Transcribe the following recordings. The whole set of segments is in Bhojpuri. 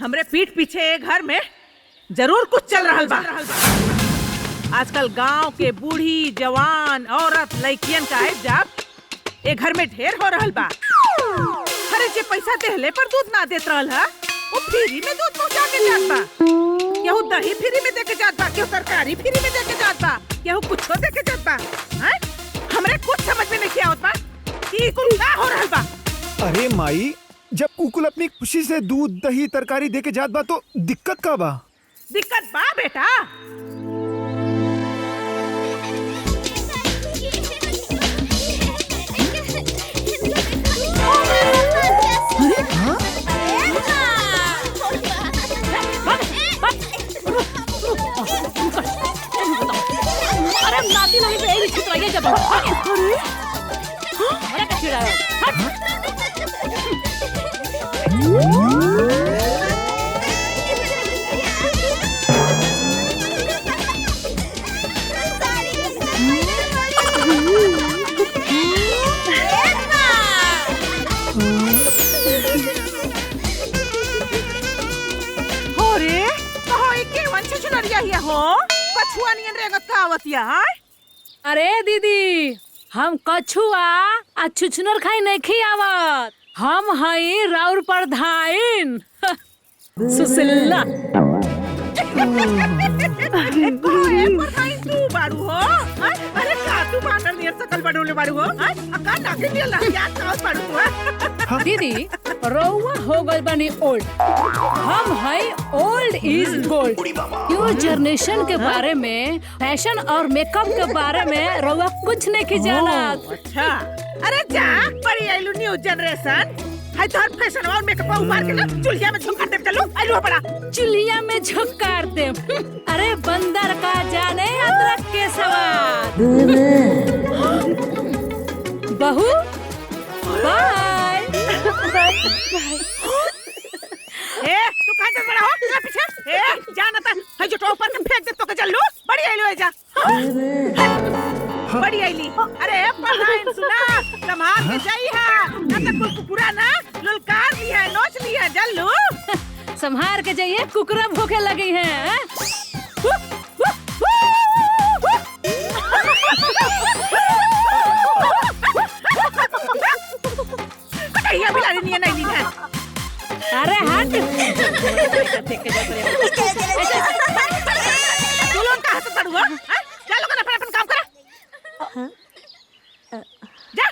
हमरे पीठ पीछे घर में जरूर कुछ चल रहा बा। आजकल गांव के बूढ़ी जवान औरत लड़कियन का जाप ए घर में ढेर हो रहल बा। अरे जे पैसा देहले पर दूध ना देत रहल है वो फ्री में दूध पहुंचा के जात बा। केहू दही फ्री में दे के जात बा, केहू तरकारी फ्री में दे के जात बा, केहू कुछो दे के जात बा। हैं? हमरे कुछ समझ में नहीं आवत बा कि कुल का हो रहल बा। अरे माई, जब कुकुल अपनी खुशी से दूध दही तरकारी दे के जात बा तो दिक्कत का बा? दिक्कत बा बेटा। अरे नाती नहीं बेरी छितराइए जब अरे का छिड़ा है। अरे दीदी, हम कछुआ आ छुछनर खाई नहीं खियावत। हम हई राउर प्रधान सुशीला। तू बारू हो? अरे का तू बांदर नियर सकल बडोले बारू हो? अका नाके नियर लहरिया काउस बारू तू? दीदी रउआ हो गई बनी ओल्ड, हम हई old is gold. New generation के बारे में, फैशन और मेकअप के बारे में रउआ कुछ नहीं की जानत। अच्छा, अरे जा बड़ी आइलू न्यू जनरेशन। हाय तोहर फैशन और मेकअप उतार के ना चुलिया में झोंका दे चलो। आइलू बड़ा चुलिया में झोंकार दे। अरे बंदर का जाने अदरक के स्वाद। बहू बाय। ए तू कहां चल बड़ा हो? तेरा पीछे ए जाना था। हाय जो टॉप पर के फेंक दे तो के चल लो। बड़ी आइलू है जा। बड़ी आइली। अरे पढ़ाई सुना संभाल के जाई है ना तक कुल पूरा ना ललकार ली है, नोच ली है। जल्लू संभार के जाइए, कुकरा भूखे लगी हैं। कहिया बिलारी नहीं है, नहीं है। अरे हट। तू लोग कहाँ से पढ़ हुआ? जा लोग अपना अपन काम करा। जा।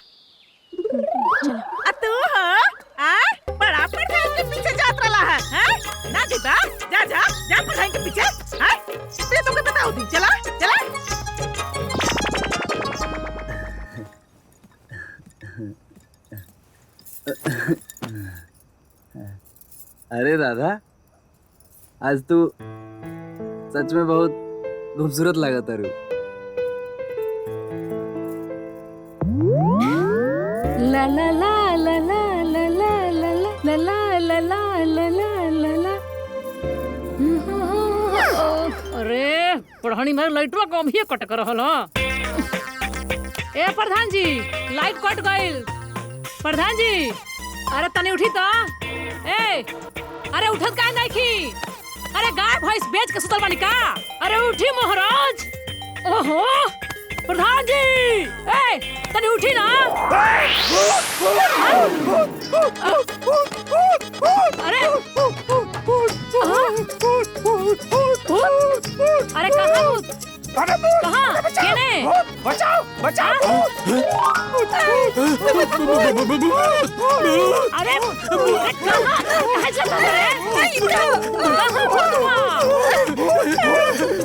तू हो? बड़ा पढ़ाई के पीछे जात रहा है, हैं? ना जीता? जा जा जा पढ़ाई के पीछे, हैं? मैं तुमको बताऊँ दी, चला चला। अरे दादा, आज तू सच में बहुत खूबसूरत लगा तारू। ला ला ला ला ला ला ला ला ला ला ला ला ला ला ला। अरे पढ़ानी में लाइटवा कम ही कट कर रहल। ए प्रधान जी, लाइट कट गइल। प्रधान जी, अरे तनी उठी तो। ए अरे उठत काहे नहीं की? अरे गाय भैंस बेच के सुतल बानी का? अरे उठी महाराज। ओहो प्रधान जी, ए तनी उठी ना। अरे अरे कहाँ भूत? कहाँ? केने? बचाओ बचाओ। अरे कहाँ से भूत रे? कहाँ भूत हुआ?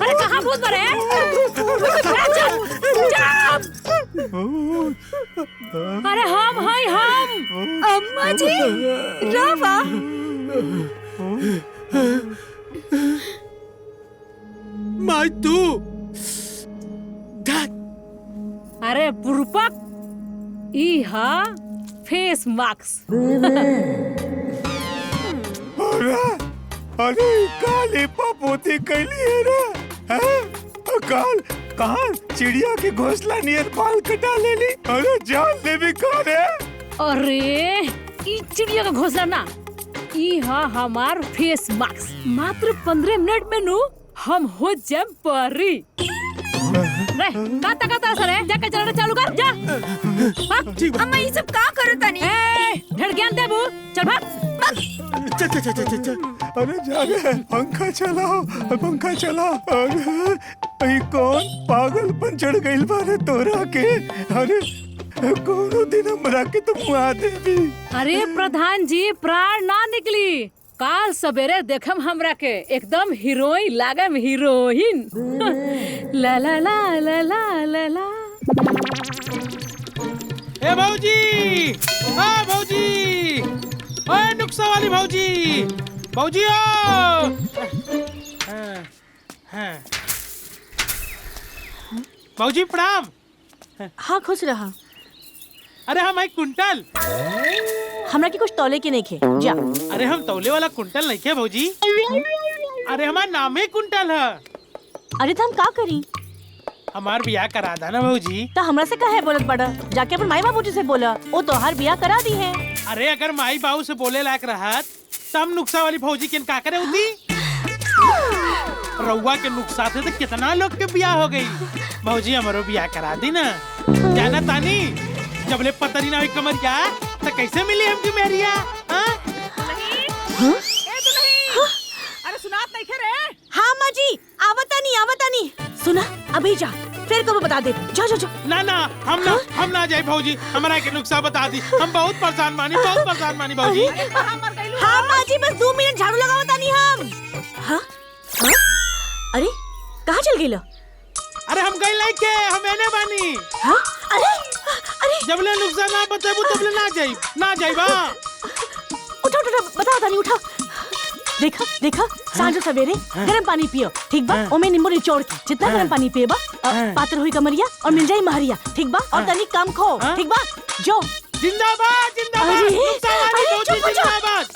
अरे कहाँ भूत रे? अरे हम हाय हम अम्मा जी रावा। माई तू अरे बुरपक ई हा फेस मास्क। अरे काले पपोती कैली है रे। काल कहाँ चिड़िया के घोंसला नियर बाल कटा लेली। अरे जान ले भी कौन है? अरे ई चिड़िया का घोंसला ना, ई हा हमार फेस मास्क। मात्र 15 मिनट में नु हम हो जाए परी। रे काता काता सर है जाके चलाना चालू कर जा। अम्मा ये सब का करो तनी? ढेर ज्ञान देबू चल भाग। अरे जागे पंखा चलाओ, पंखा चलाओ। अरे ये कौन पागलपन चढ़ गइल बारे तोरा के? अरे कोनो दिन हमरा के तो मुआ देबी। अरे प्रधान जी प्राण ना निकली। काल सवेरे देखम हमरा के एकदम हीरोइन लागम हीरोइन। ला ला ला ला ला ला ला। ए भौजी, हाँ भौजी, ओए नुक्सा वाली भौजी, भौजी ओ। भौजी प्रणाम। हाँ खुश रहा। अरे हम एक कुंटल। हमरा की कुछ तौले के नहीं खे जा। अरे हम तौले वाला कुंटल नहीं खे भौजी। अरे हमार नामे कुंटल है। अरे तो हम का करी? हमार बियाह करा दा ना भौजी। तो हमरा से काहे बोलत बड़ा? जाके अपन माई बाबूजी से बोला, वो तो हर बियाह करा दी है। अरे अगर माई बाबू से बोले लायक रहत तब नुक्सा वाली भौजी के का करे होती? रउआ के नुक्सा थे तो कितना लोग के बियाह हो गई। भौजी हमारो बियाह करा दी ना। जाना तानी जबले पतरी ना हुई कमरिया तो कैसे मिली हमकी मेहरिया? अरे सुनात नहीं खे रे? हाँ माँ जी आवतानी। सुना अभी जा, फिर कब बता दे। जा जा जा। ना ना हम ना जाए भौजी। हमारा के नुक्सा बता दी। हम बहुत परेशान मानी भौजी। हाँ माँ जी बस 2 मिनट झाड़ू लगावतानी हम। हाँ अरे कहाँ चल गई? अरे हम गई लाइक के हम एने बानी। हाँ अरे जबले नुक्सा ना बताबू तबले ना जाई बा। उठा बताओ तानी उठा। देखा सांझ सवेरे गरम पानी पियो ठीक बा। ओमे नींबू निचोड़ के जितना गरम पानी पिए बा पातर हुई कमरिया और मिल जाई महरिया ठीक बा। और तनी कम खो ठीक बा। जो जिंदाबाद नुक्सा वाली भौजी जिंदाबाद।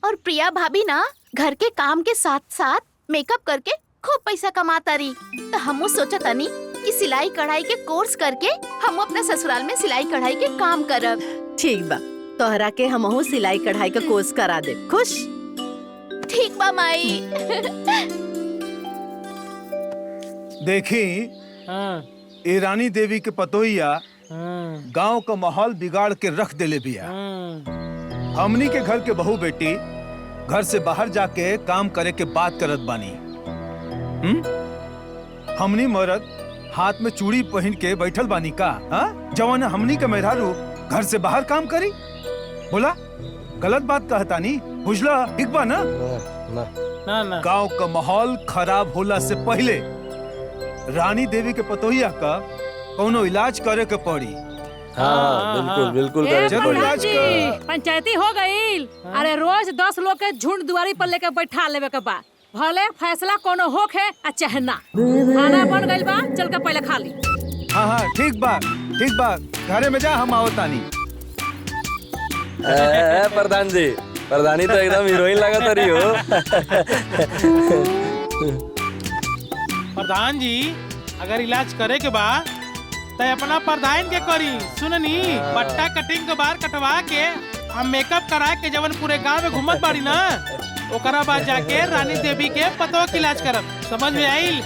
और प्रिया भाभी ना घर के काम के साथ साथ मेकअप करके खूब पैसा कमाता रही। तो हमू सोचा तानी कि सिलाई कढ़ाई के कोर्स करके हम अपने ससुराल में सिलाई कढ़ाई के काम करब। ठीक बा, तोहरा के हमहू सिलाई कढ़ाई का कोर्स करा दे। खुश? ठीक बा माई। देखी ये रानी देवी के पतोहिया गांव का माहौल बिगाड़ के रख देले बिया। हमनी के घर के बहू बेटी घर से बाहर जाके काम करे के बात करत बानी। हमनी मर्द हाथ में चूड़ी पहन के बैठल बानी का? जवान हमनी के मेहरारू घर से बाहर काम करी? बोला गलत बात कहतानी, बुझला? ठीक बा ना? ना। गांव का माहौल खराब होला से पहले रानी देवी के पतोहिया का कोनो इलाज करे के पड़ी। हाँ बिल्कुल जरूर इलाज कर। पंचायती हो गई। अरे रोज 10 लोग के झुंड दुआरी पर लेके बैठा लेवे के बा। भले फैसला कोनो होखे आ चाहे ना। खाना बन गइल बा, चल के पहले खा ली। हाँ ठीक बा घरे में जा, हम आवतानी। प्रधानी तो एकदम हीरोइन लगा रही हो। प्रधान जी अगर इलाज करे के बा तो अपना प्रधान के करी। सुननी पट्टा कटिंग के बार कटवा के हम मेकअप करा के जवन पूरे गांव में घूमत बाड़ी ना, ओकरा बाद जाके रानी देवी के पतो के इलाज करब। समझ में आइल?